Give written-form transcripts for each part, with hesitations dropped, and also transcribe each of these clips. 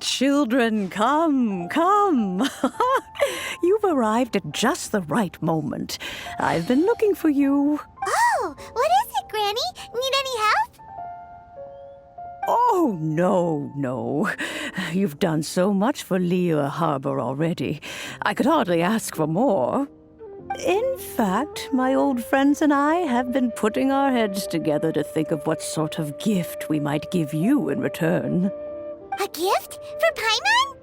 Children, come, come. You've arrived at just the right moment. I've been looking for you. Oh, what is it, Granny? Need any help? Oh, no. You've done so much for Liyue Harbor already. I could hardly ask for more. In fact, my old friends and I have been putting our heads together to think of what sort of gift we might give you in return. A gift? For Paimon?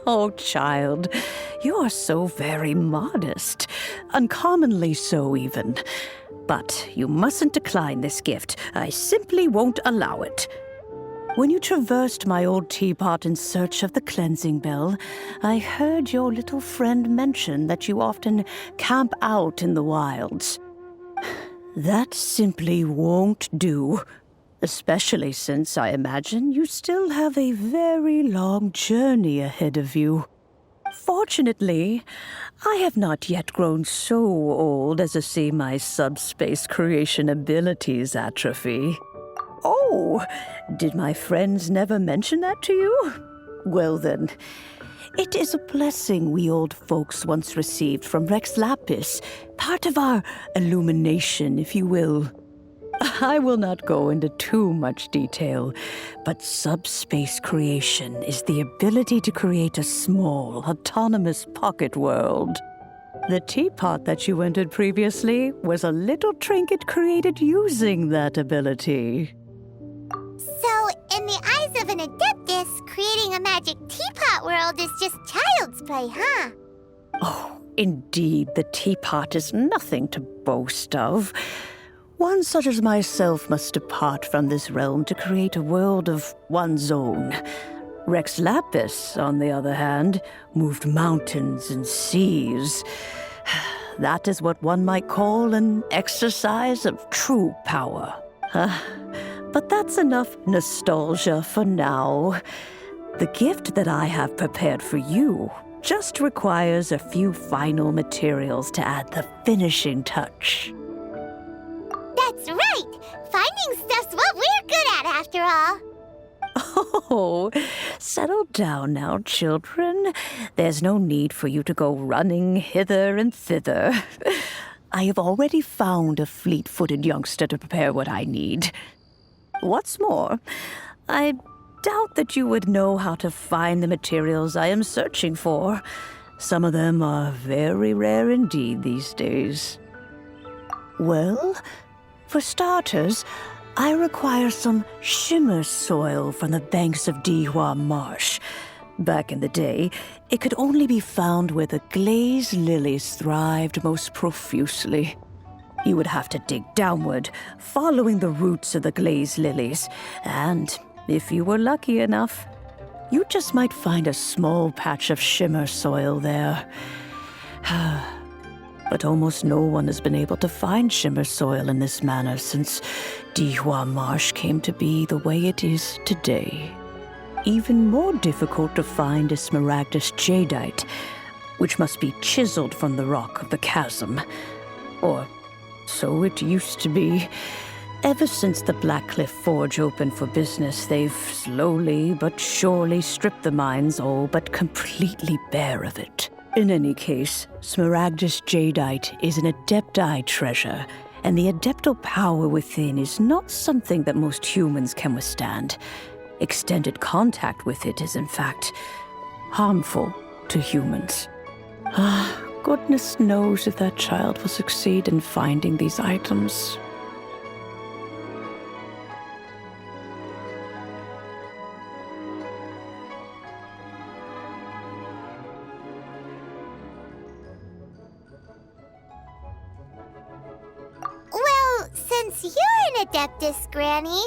Oh, child, you are so very modest. Uncommonly so, even. But you mustn't decline this gift. I simply won't allow it. When you traversed my old teapot in search of the cleansing bell, I heard your little friend mention that you often camp out in the wilds. That simply won't do. Especially since I imagine you still have a very long journey ahead of you. Fortunately, I have not yet grown so old as to see my subspace creation abilities atrophy. Oh, did my friends never mention that to you? Well then, it is a blessing we old folks once received from Rex Lapis, part of our illumination, if you will. I will not go into too much detail, but subspace creation is the ability to create a small, autonomous pocket world. The teapot that you entered previously was a little trinket created using that ability. So, in the eyes of an adeptus, creating a magic teapot world is just child's play, huh? Oh, indeed, the teapot is nothing to boast of. One such as myself must depart from this realm to create a world of one's own. Rex Lapis, on the other hand, moved mountains and seas. That is what one might call an exercise of true power. But that's enough nostalgia for now. The gift that I have prepared for you just requires a few final materials to add the finishing touch. That's right! Finding stuff's what we're good at, after all. Oh, settle down now, children. There's no need for you to go running hither and thither. I have already found a fleet-footed youngster to prepare what I need. What's more, I doubt that you would know how to find the materials I am searching for. Some of them are very rare indeed these days. Well, for starters, I require some shimmer soil from the banks of Dihua Marsh. Back in the day, it could only be found where the glazed lilies thrived most profusely. You would have to dig downward, following the roots of the glazed lilies, and if you were lucky enough, you just might find a small patch of shimmer soil there. But almost no one has been able to find Shimmer soil in this manner since Dihua Marsh came to be the way it is today. Even more difficult to find is Smaragdus jadeite, which must be chiseled from the rock of the chasm. Or so it used to be. Ever since the Blackcliff Forge opened for business, they've slowly but surely stripped the mines all but completely bare of it. In any case, Smaragdus jadeite is an Adepti treasure, and the Adeptal power within is not something that most humans can withstand. Extended contact with it is, in fact, harmful to humans. Goodness knows if that child will succeed in finding these items. Well, since you're an Adeptus, Granny,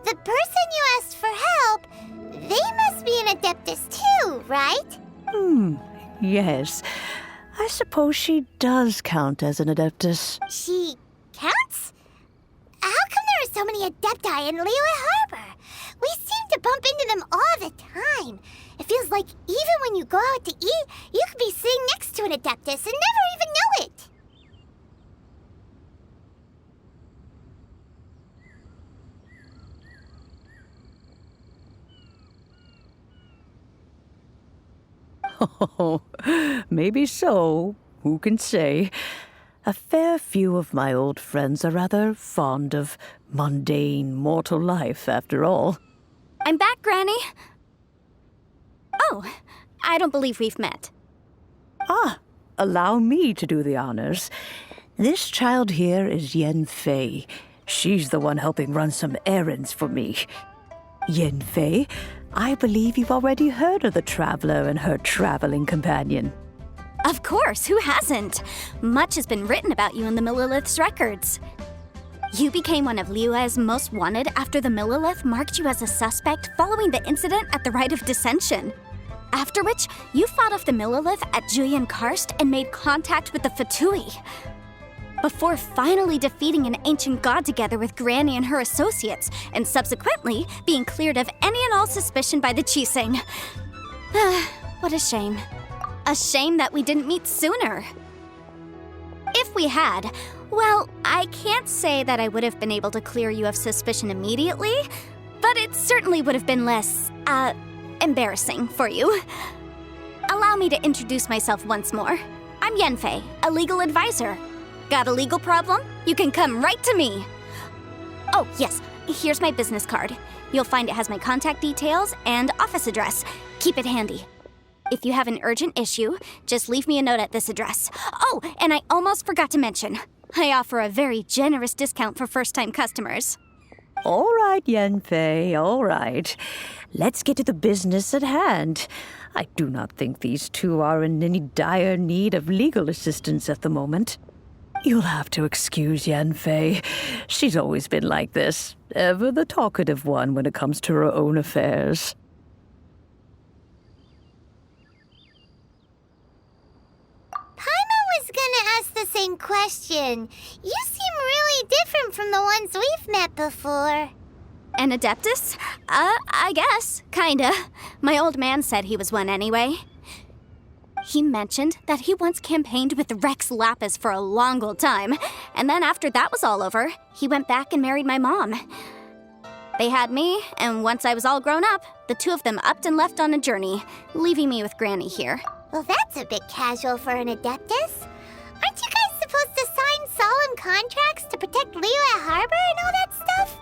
the person you asked for help, they must be an Adeptus too, right? Yes. I suppose she does count as an Adeptus. She counts? How come there are so many Adepti in Liyue Harbor? We seem to bump into them all the time. It feels like even when you go out to eat, you could be sitting next to an Adeptus and never even know it. Oh, maybe so. Who can say? A fair few of my old friends are rather fond of mundane mortal life, after all. I'm back, Granny. Oh, I don't believe we've met. Allow me to do the honors. This child here is Yen Fei. She's the one helping run some errands for me. Yen Fei, I believe you've already heard of the Traveler and her traveling companion. Of course, who hasn't? Much has been written about you in the Millilith's records. You became one of Liyue's most wanted after the Millilith marked you as a suspect following the incident at the Rite of Dissension. After which, you fought off the Millilith at Julian Karst and made contact with the Fatui. Before finally defeating an ancient god together with Granny and her associates, and subsequently being cleared of any and all suspicion by the Chiseng. What a shame. A shame that we didn't meet sooner. If we had, well, I can't say that I would have been able to clear you of suspicion immediately, but it certainly would have been less, embarrassing for you. Allow me to introduce myself once more. I'm Yenfei, a legal advisor. Got a legal problem? You can come right to me. Oh, yes, here's my business card. You'll find it has my contact details and office address. Keep it handy. If you have an urgent issue, just leave me a note at this address. Oh, and I almost forgot to mention, I offer a very generous discount for first-time customers. All right, Yenfei, all right. Let's get to the business at hand. I do not think these two are in any dire need of legal assistance at the moment. You'll have to excuse Yenfei. She's always been like this, ever the talkative one when it comes to her own affairs. Paimon was gonna ask the same question. You seem really different from the ones we've met before. An Adeptus? I guess, kinda. My old man said he was one anyway. He mentioned that he once campaigned with Rex Lapis for a long old time, and then after that was all over, he went back and married my mom. They had me, and once I was all grown up, the two of them upped and left on a journey, leaving me with Granny here. Well, that's a bit casual for an Adeptus. Aren't you guys supposed to sign solemn contracts to protect Liyue Harbor and all that stuff?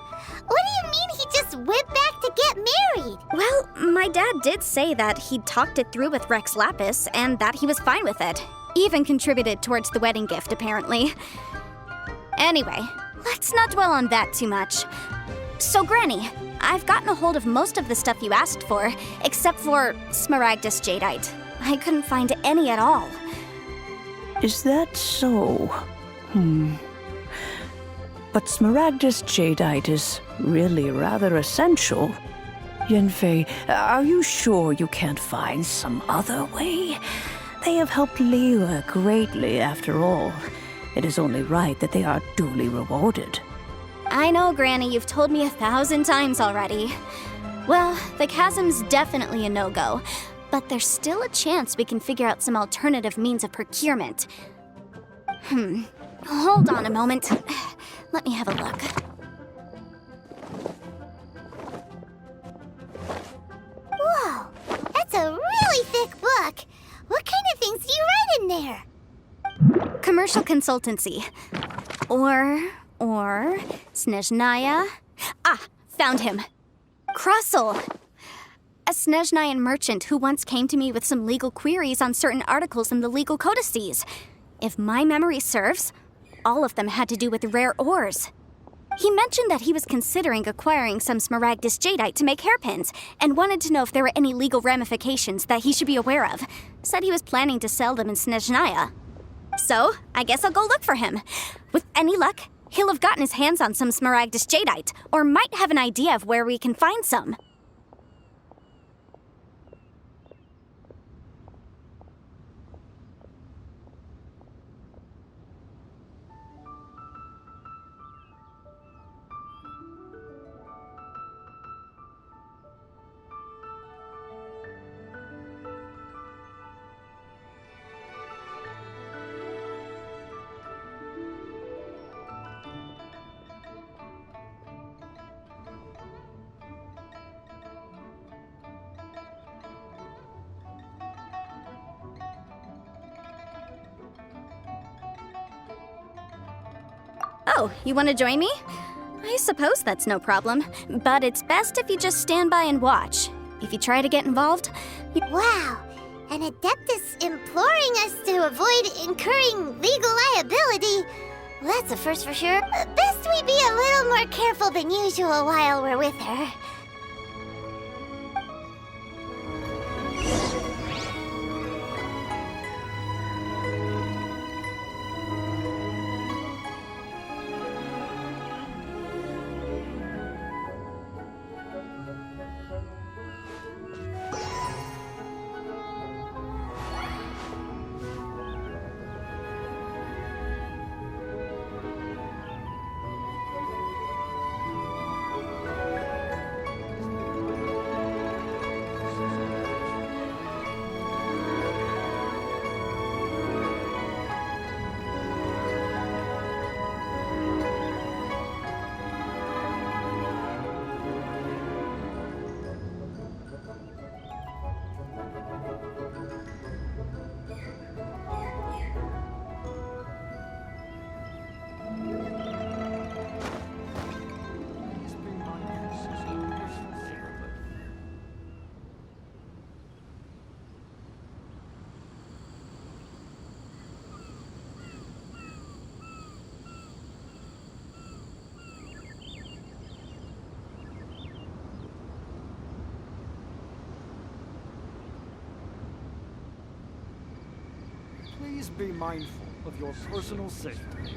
What do you mean he just went back to get married? Well, my dad did say that he'd talked it through with Rex Lapis and that he was fine with it. Even contributed towards the wedding gift, apparently. Anyway, let's not dwell on that too much. So, Granny, I've gotten a hold of most of the stuff you asked for, except for Smaragdus jadeite. I couldn't find any at all. Is that so? But Smaragdus jadeite is really rather essential. Yenfei, are you sure you can't find some other way? They have helped Liyue greatly, after all. It is only right that they are duly rewarded. I know, Granny, you've told me 1,000 times already. Well, the chasm's definitely a no-go, but there's still a chance we can figure out some alternative means of procurement. Hold on a moment. Let me have a look. Whoa, that's a really thick book. What kind of things do you write in there? Commercial consultancy. Or Snezhnaya. Ah, found him. Krusell. A Snezhnayan merchant who once came to me with some legal queries on certain articles in the legal codices. If my memory serves, all of them had to do with rare ores. He mentioned that he was considering acquiring some smaragdus jadeite to make hairpins, and wanted to know if there were any legal ramifications that he should be aware of. Said he was planning to sell them in Snezhnaya. So, I guess I'll go look for him. With any luck, he'll have gotten his hands on some smaragdus jadeite, or might have an idea of where we can find some. Oh, you want to join me? I suppose that's no problem, but it's best if you just stand by and watch. If you try to get involved, Wow, an Adeptus imploring us to avoid incurring legal liability. Well, that's a first for sure. Best we be a little more careful than usual while we're with her. Please be mindful of your personal safety.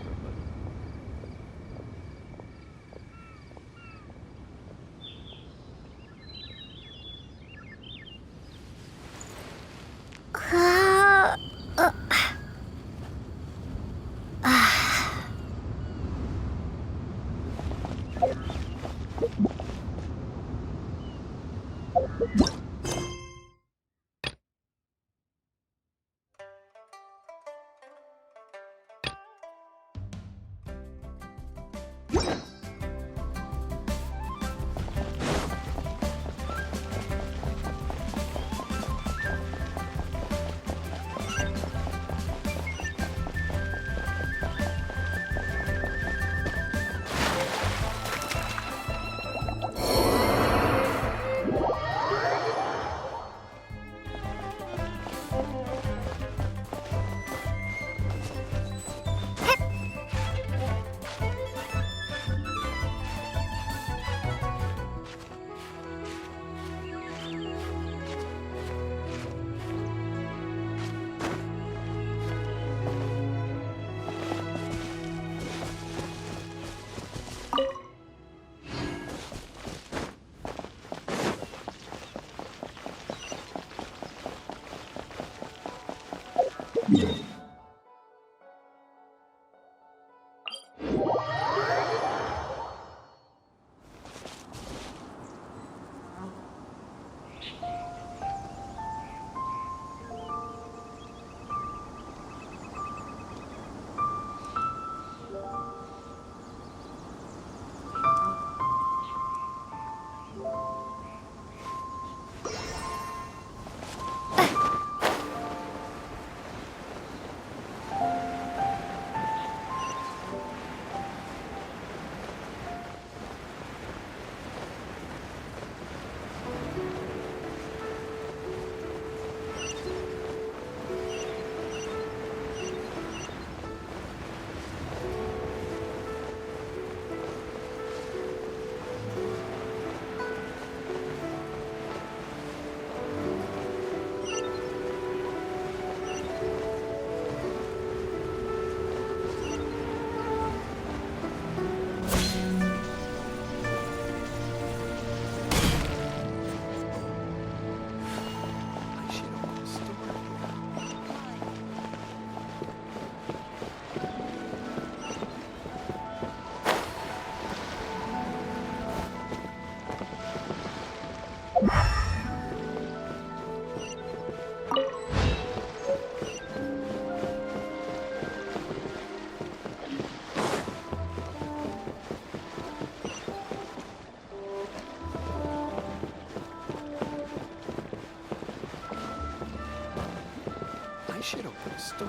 should open a store.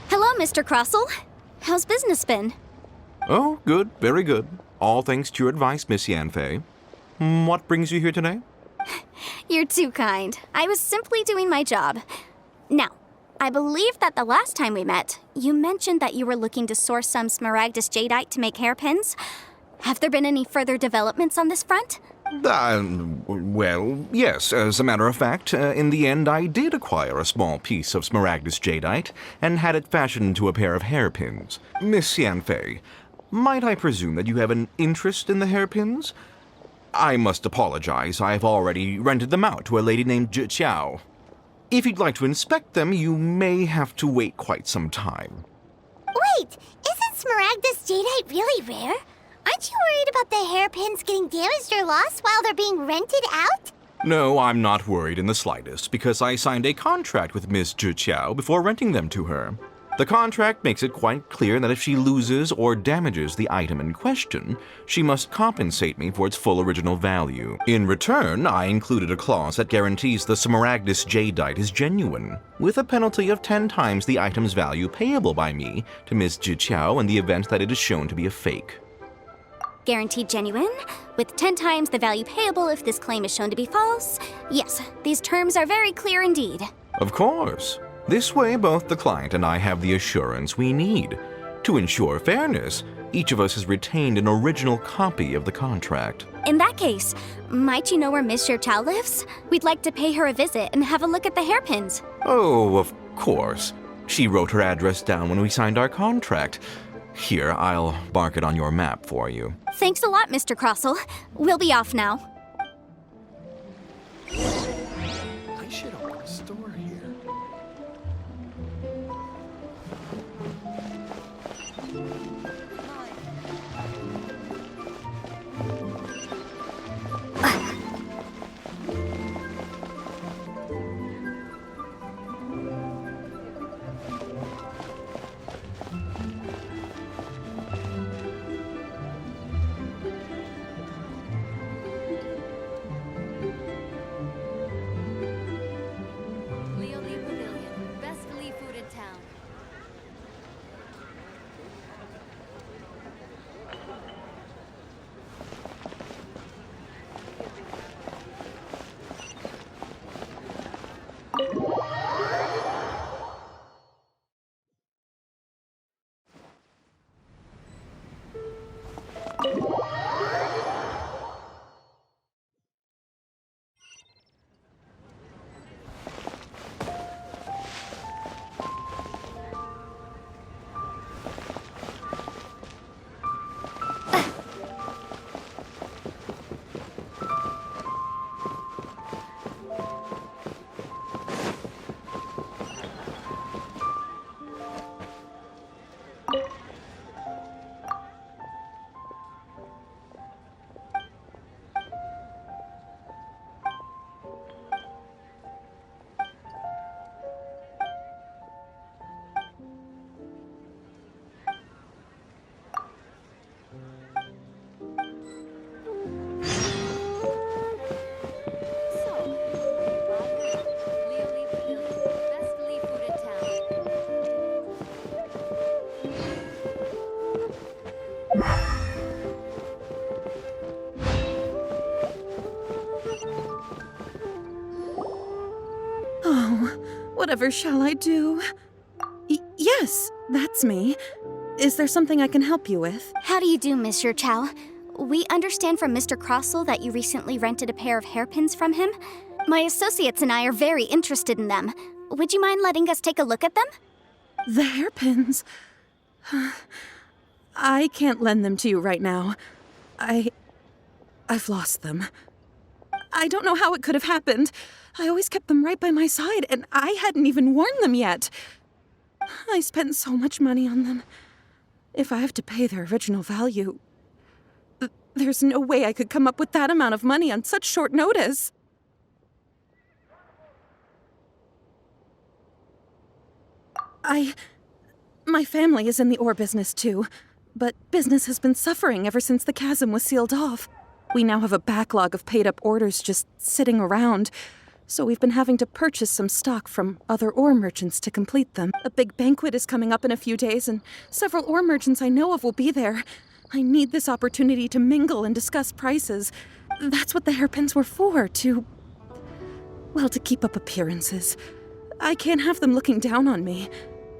Hello, Mr. Crossell. How's business been? Oh, good, very good. All thanks to your advice, Miss Yanfei. What brings you here today? You're too kind. I was simply doing my job. Now, I believe that the last time we met, you mentioned that you were looking to source some smaragdus jadeite to make hairpins. Have there been any further developments on this front? Well, yes, as a matter of fact, in the end I did acquire a small piece of smaragdus jadeite and had it fashioned into a pair of hairpins. Miss Yanfei, might I presume that you have an interest in the hairpins? I must apologize, I've already rented them out to a lady named Zhi Qiao. If you'd like to inspect them, you may have to wait quite some time. Wait, isn't smaragdus jadeite really rare? Aren't you worried about the hairpins getting damaged or lost while they're being rented out? No, I'm not worried in the slightest, because I signed a contract with Miss Zhi Qiao before renting them to her. The contract makes it quite clear that if she loses or damages the item in question, she must compensate me for its full original value. In return, I included a clause that guarantees the smaragdus jadeite is genuine, with a penalty of 10 times the item's value payable by me to Miss Zhi Qiao in the event that it is shown to be a fake. Guaranteed genuine, with 10 times the value payable if this claim is shown to be false. Yes, these terms are very clear indeed. Of course. This way, both the client and I have the assurance we need. To ensure fairness, each of us has retained an original copy of the contract. In that case, might you know where Miss Xiao lives? We'd like to pay her a visit and have a look at the hairpins. Oh, of course. She wrote her address down when we signed our contract. Here, I'll mark it on your map for you. Thanks a lot, Mr. Crossell. We'll be off now. I should open a store here. Whatever shall I do? Yes, that's me. Is there something I can help you with? How do you do, Miss Xiao? We understand from Mr. Crossell that you recently rented a pair of hairpins from him. My associates and I are very interested in them. Would you mind letting us take a look at them? The hairpins? I can't lend them to you right now. I've lost them. I don't know how it could have happened. I always kept them right by my side, and I hadn't even worn them yet. I spent so much money on them. If I have to pay their original value, there's no way I could come up with that amount of money on such short notice. My family is in the ore business too, but business has been suffering ever since the chasm was sealed off. We now have a backlog of paid-up orders just sitting around, so we've been having to purchase some stock from other ore merchants to complete them. A big banquet is coming up in a few days, and several ore merchants I know of will be there. I need this opportunity to mingle and discuss prices. That's what the hairpins were for, to keep up appearances. I can't have them looking down on me.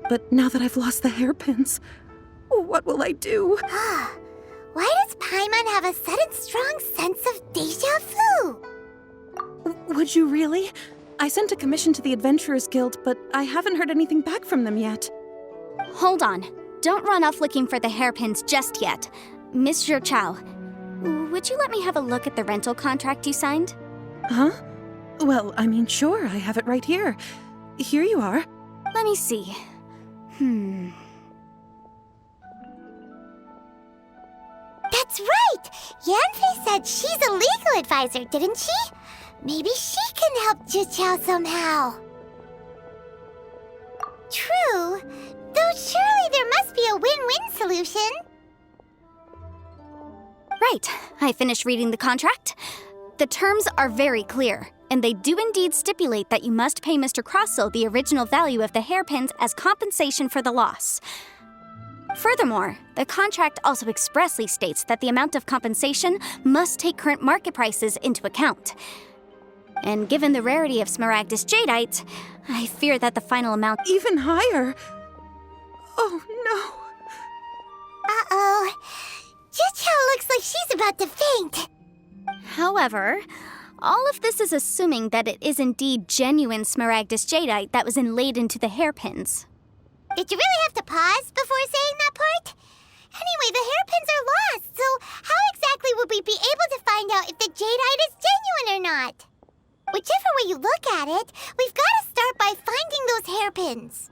But now that I've lost the hairpins, what will I do? Why does Paimon have a sudden strong sense of déjà vu? Would you really? I sent a commission to the Adventurers Guild, but I haven't heard anything back from them yet. Hold on. Don't run off looking for the hairpins just yet. Mr. Chow, would you let me have a look at the rental contract you signed? Huh? Well, I mean, sure, I have it right here. Here you are. Let me see. That's right! Yanfei said she's a legal advisor, didn't she? Maybe she can help Juqiao somehow. True, though surely there must be a win-win solution. Right. I finished reading the contract. The terms are very clear, and they do indeed stipulate that you must pay Mr. Crossell the original value of the hairpins as compensation for the loss. Furthermore, the contract also expressly states that the amount of compensation must take current market prices into account. And given the rarity of Smaragdus Jadeite, I fear that the final amount... Even higher? Oh, no. Uh-oh. Juqiao looks like she's about to faint. However, all of this is assuming that it is indeed genuine Smaragdus Jadeite that was inlaid into the hairpins. Did you really have to pause before saying that part? Anyway, the hairpins are lost, so how exactly would we be able to find out if the jadeite is genuine or not? Whichever way you look at it, we've got to start by finding those hairpins.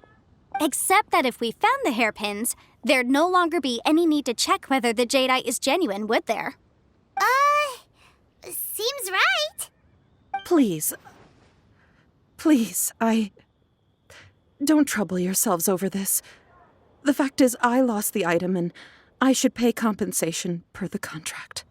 Except that if we found the hairpins, there'd no longer be any need to check whether the jadeite is genuine, would there? Seems right. Please, don't trouble yourselves over this. The fact is, I lost the item, and I should pay compensation per the contract.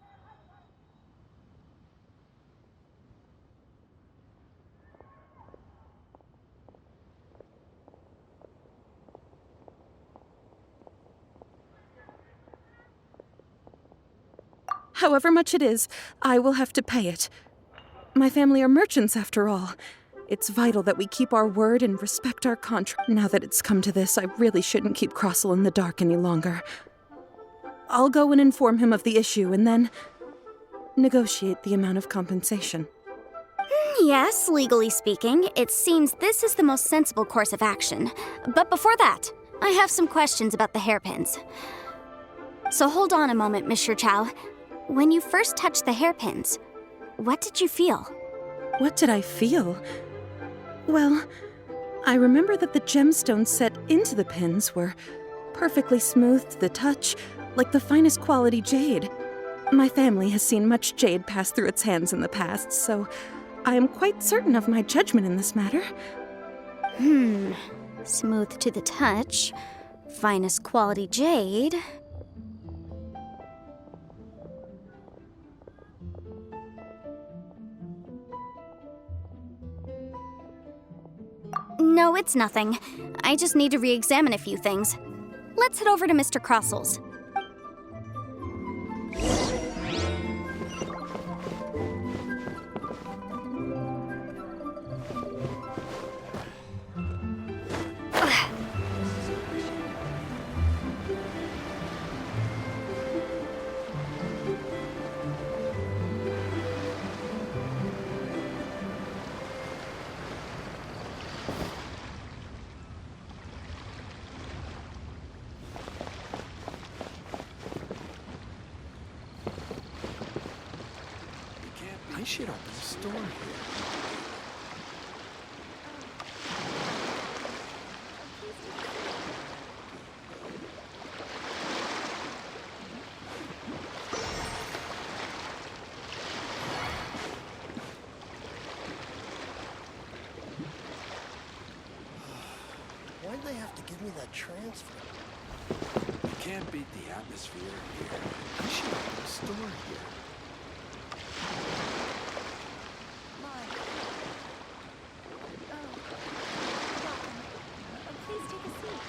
However much it is, I will have to pay it. My family are merchants, after all. It's vital that we keep our word and respect our contract. Now that it's come to this, I really shouldn't keep Crossell in the dark any longer. I'll go and inform him of the issue and then negotiate the amount of compensation. Yes, legally speaking, it seems this is the most sensible course of action. But before that, I have some questions about the hairpins. So hold on a moment, Mr. Chow. When you first touched the hairpins, what did you feel? What did I feel? Well, I remember that the gemstones set into the pins were perfectly smooth to the touch, like the finest quality jade. My family has seen much jade pass through its hands in the past, so I am quite certain of my judgment in this matter. Smooth to the touch, finest quality jade. No, it's nothing. I just need to re-examine a few things. Let's head over to Mr. Crossell's. I should open a store here. Why'd they have to give me that transfer? You can't beat the atmosphere here. I should open a store here. Please take a seat.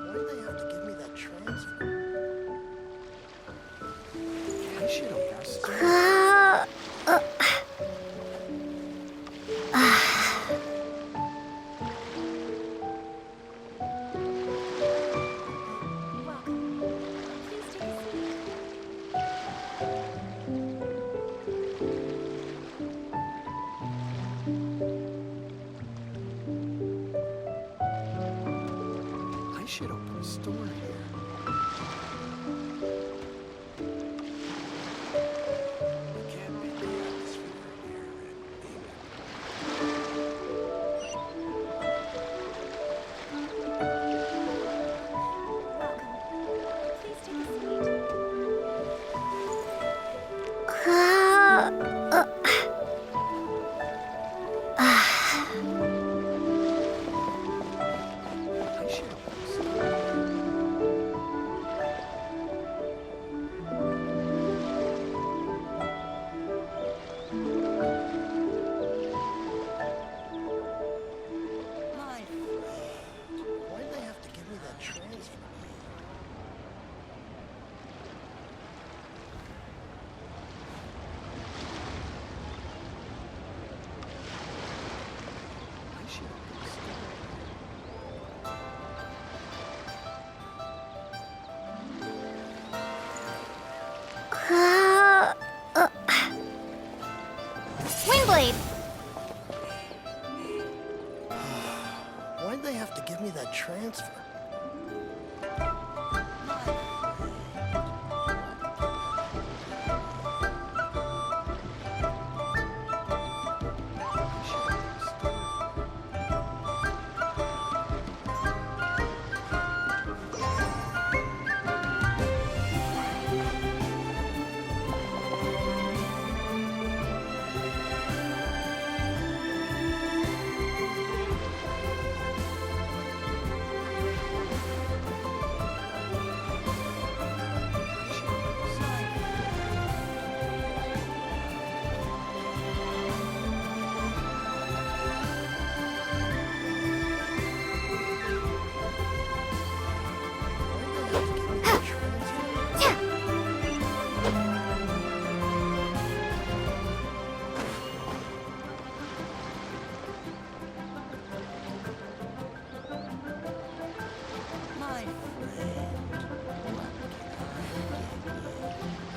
Why'd they have to give me that transfer? I should open a store. I should open a store here. You can't beat the atmosphere here and England. Please take a seat. I should open a store. Why'd they have to give me that transfer? I should open a store. Wingblade! Why'd they have to give me that transfer?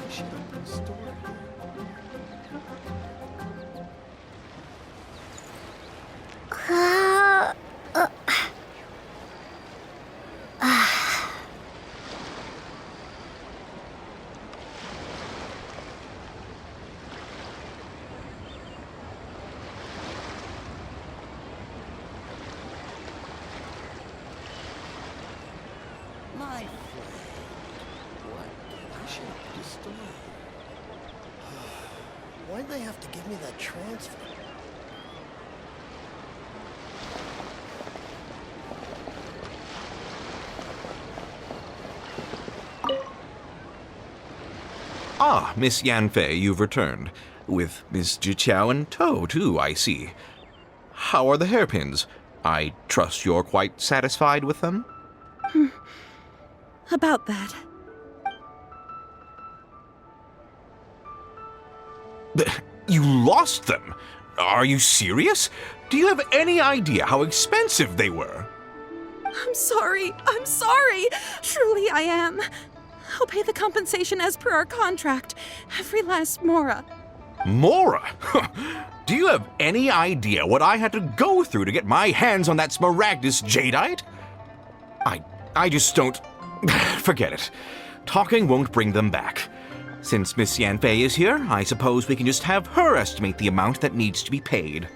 I should open a store. I should open a store here. My friend. What? I should open a store. Why'd they have to give me that transfer? Ah, Miss Yanfei, you've returned. With Miss Jiqiao in tow, too, I see. How are the hairpins? I trust you're quite satisfied with them? About that. You lost them? Are you serious? Do you have any idea how expensive they were? I'm sorry. I'm sorry. Truly, I am. I'll pay the compensation as per our contract. Every last mora. Mora? Do you have any idea what I had to go through to get my hands on that Smaragdus jadeite? I just don't... Forget it. Talking won't bring them back. Since Miss Yanfei is here, I suppose we can just have her estimate the amount that needs to be paid.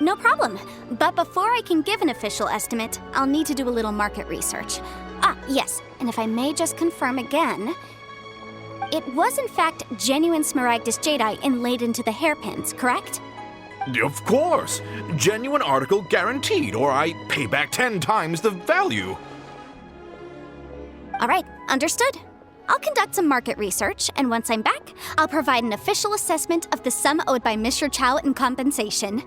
No problem. But before I can give an official estimate, I'll need to do a little market research. Ah, yes, and if I may just confirm again, It was in fact genuine smaragdus jadeite inlaid into the hairpins, correct? Of course! Genuine article guaranteed, or I pay back 10 times the value. All right, understood. I'll conduct some market research, and once I'm back, I'll provide an official assessment of the sum owed by Mr. Chow in compensation.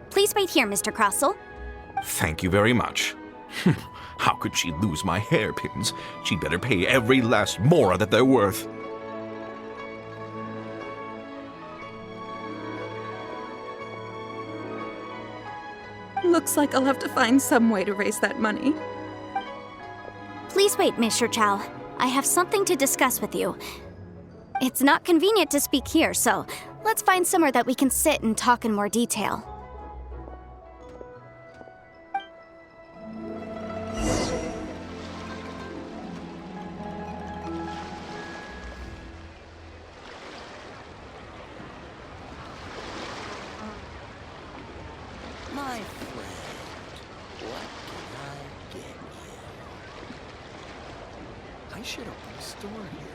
Please wait here, Mr. Crossell. Thank you very much. How could she lose my hairpins? She'd better pay every last mora that they're worth. Looks like I'll have to find some way to raise that money. Please wait, Mr. Chow. I have something to discuss with you. It's not convenient to speak here, so let's find somewhere that we can sit and talk in more detail. My friend, what can I get you? I should open a store here.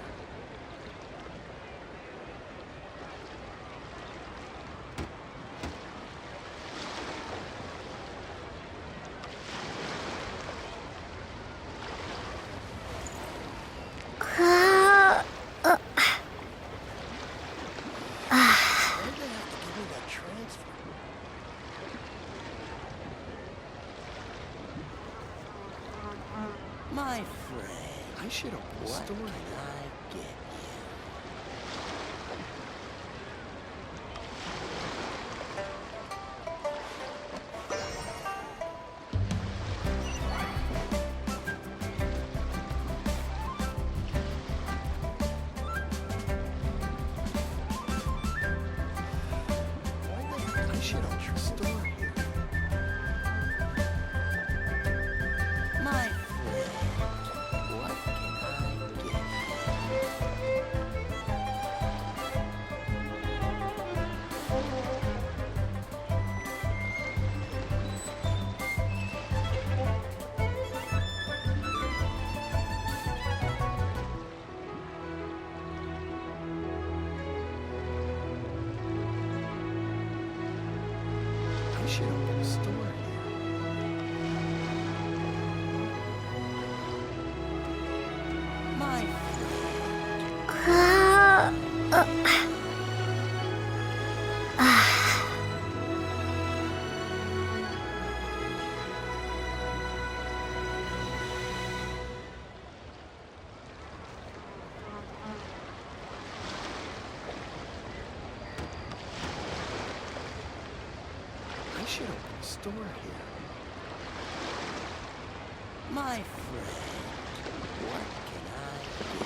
Why'd they have to give me that transfer? My friend, I should open a store. What can I get you? I should open a store here. My friend, what can I get you? I should open a store here. My friend. I should open a store here. My friend, what can I get you?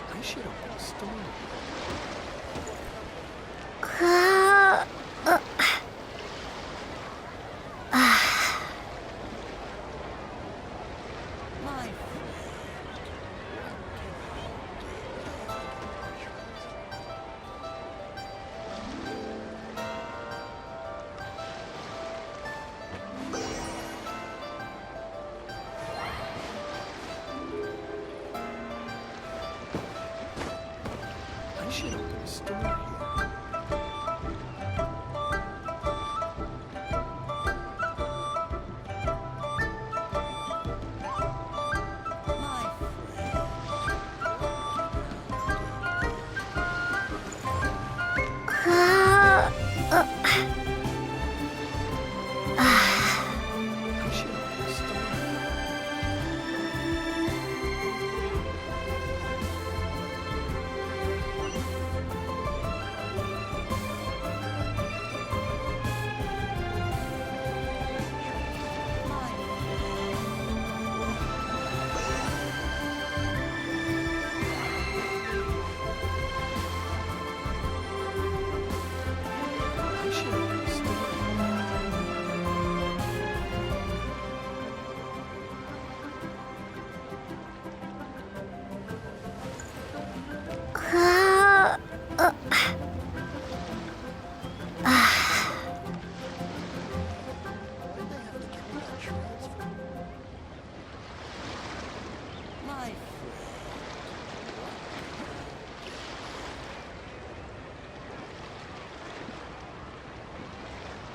I should open a store here. My friend, what can I should open a store here. My friend. I should open a store here.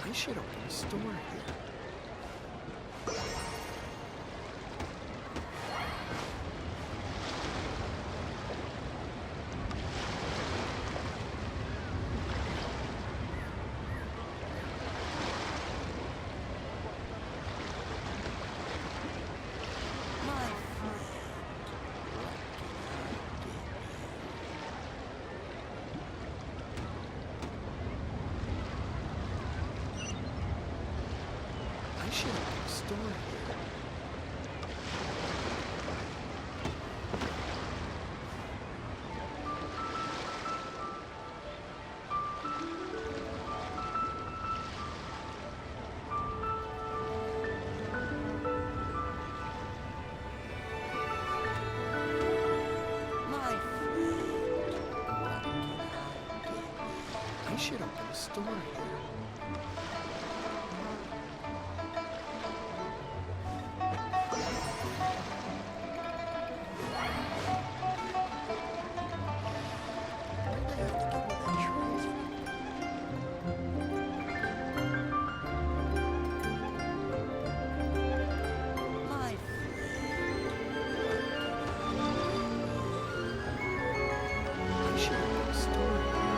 I should open a store here. I should open a store here. My friend, what can I do? I should open a store here.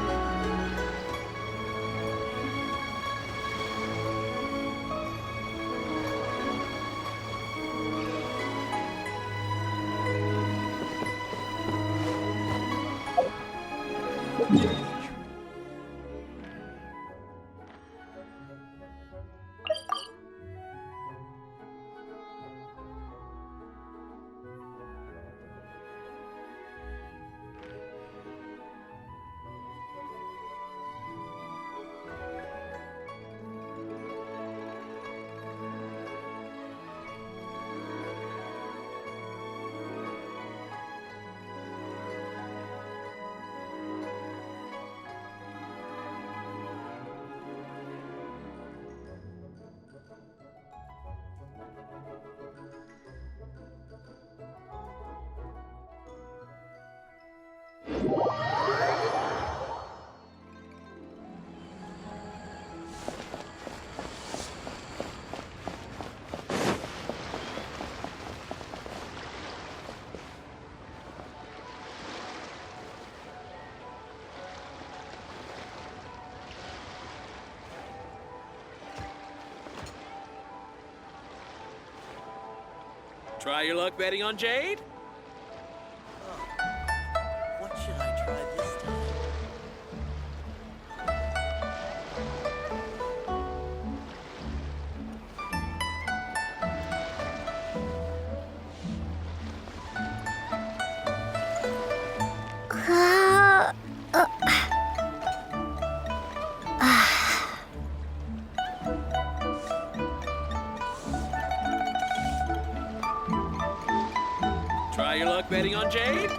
Try your luck betting on Jade? What should I try this time? Try your luck betting on Jade?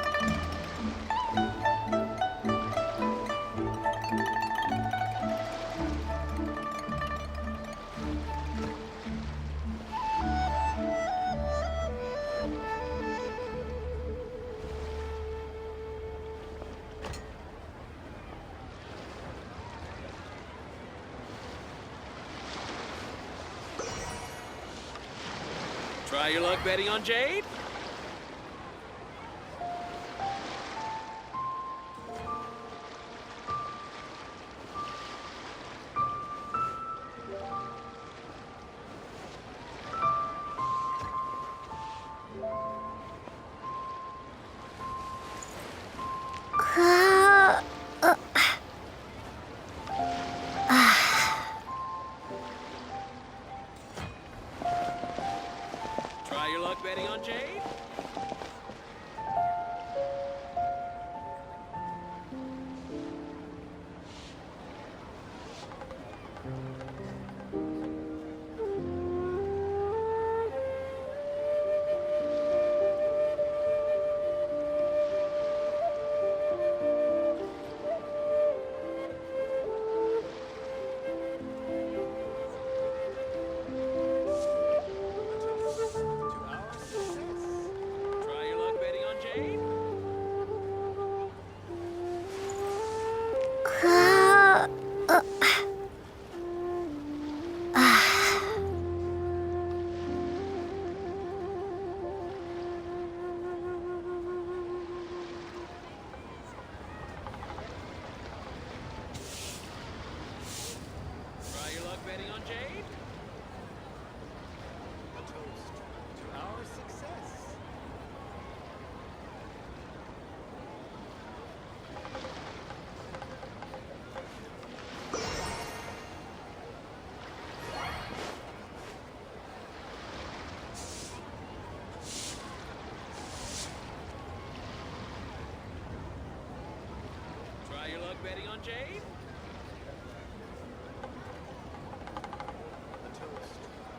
Try your luck betting on Jade? Try your luck betting on Jade? Try your luck betting on Jade? luck betting on Jade? A toast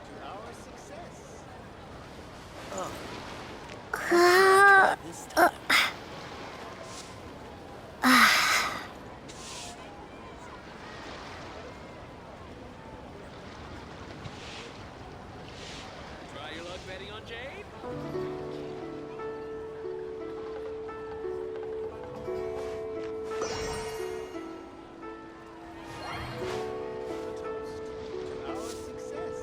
to our success. Oh, this time. Try your luck betting on Jade? A toast to our success.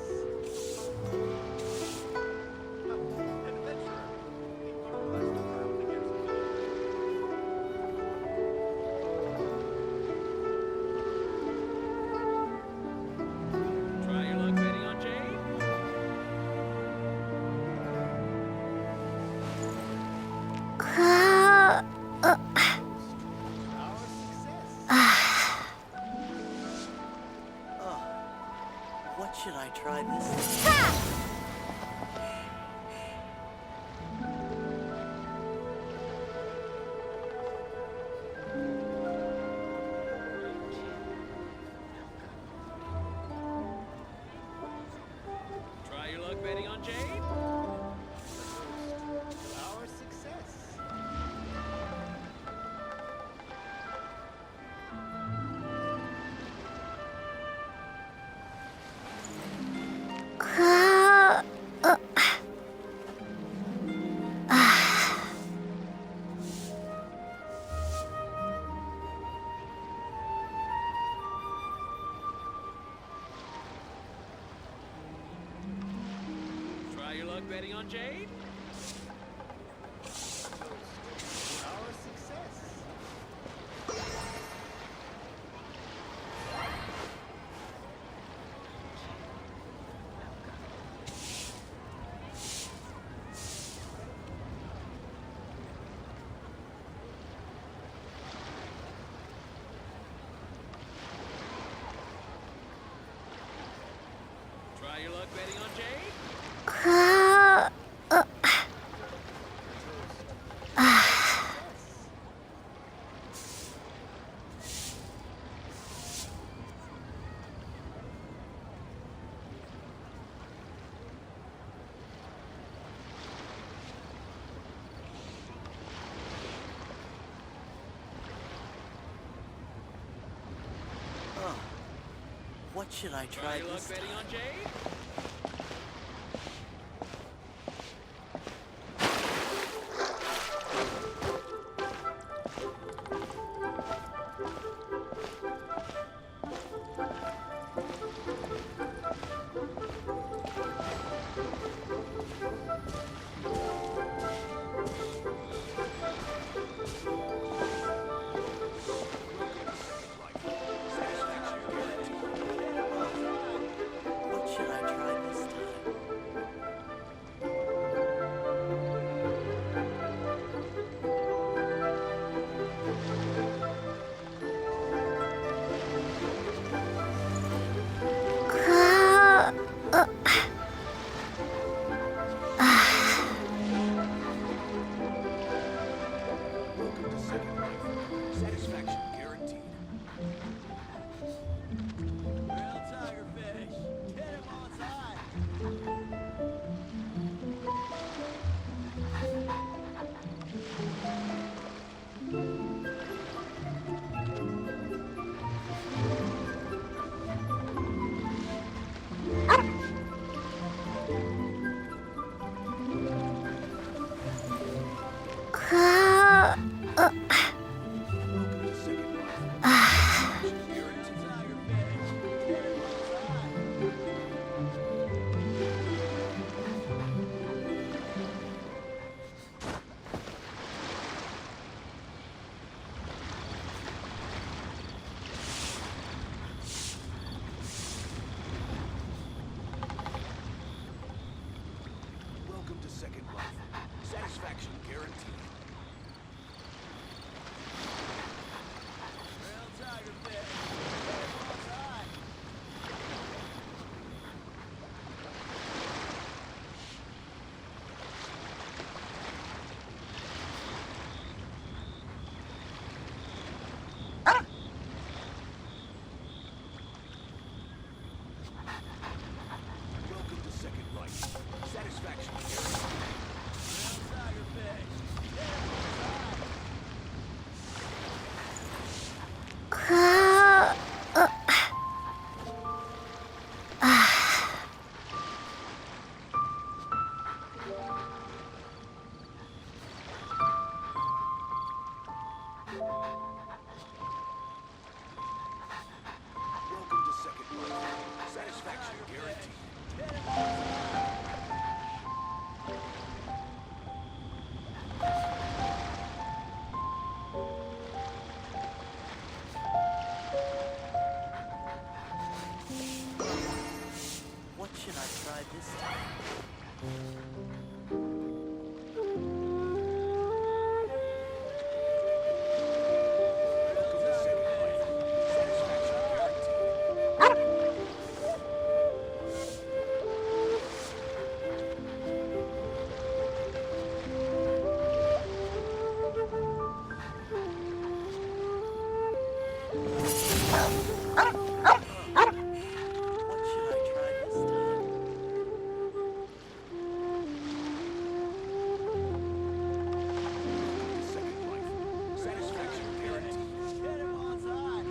An adventurer. Try your luck betting on Jade? Our success. Oh, what should I try this time? Try your luck betting on Jade? To our success. Try your luck betting on Jade? To our success. Try your luck betting on Jade? Oh, what should I Try try your luck this betting time? on Jade? What should I try this time? Welcome to Second Life. Satisfaction guaranteed. Real tigerfish. Hit him on time. Welcome to Second What should I try this time? Second life. Satisfaction guaranteed. Get him on side.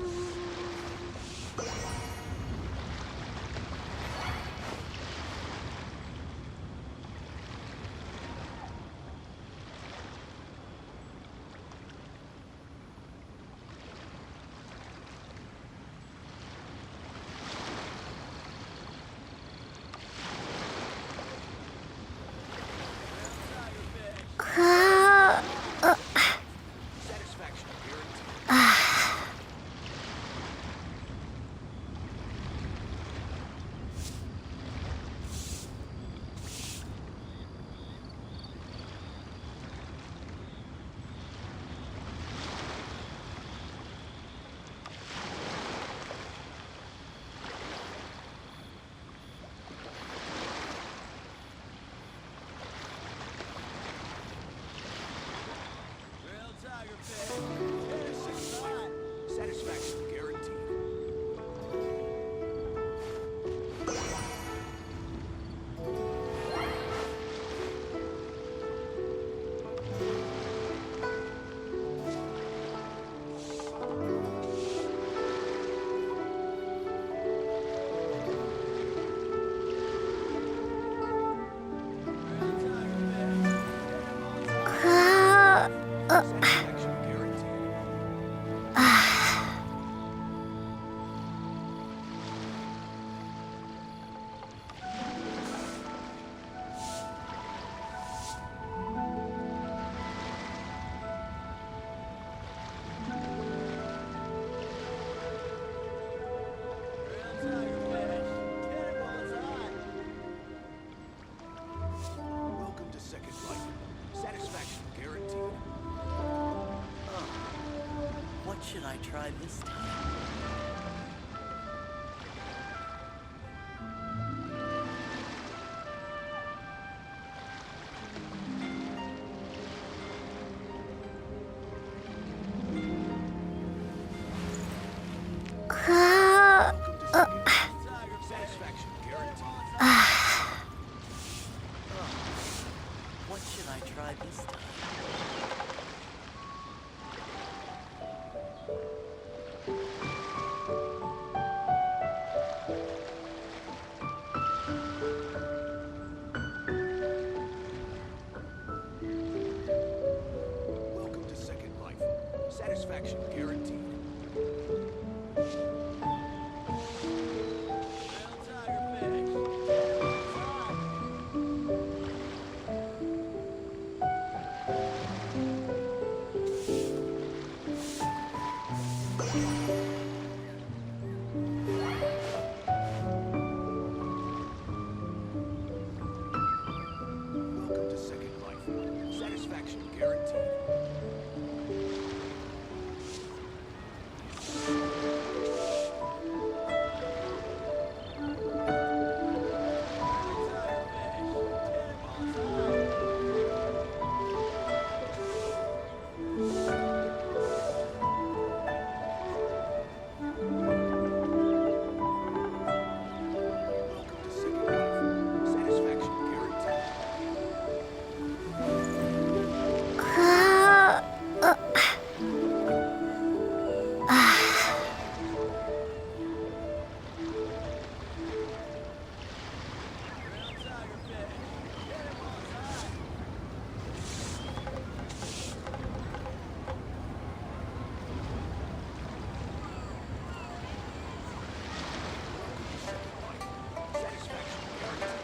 Satisfaction guaranteed. Satisfaction guaranteed. Satisfaction guaranteed. Welcome to Second Life. Satisfaction guaranteed. What should I try this time? Welcome to Second Life. Satisfaction guaranteed. What should I try this time? Welcome to Second Life. Satisfaction guaranteed. Welcome to Second Life. Satisfaction guaranteed. Welcome to Second Life. Satisfaction guaranteed. Satisfaction guaranteed. Satisfaction guaranteed.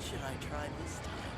should I try this time?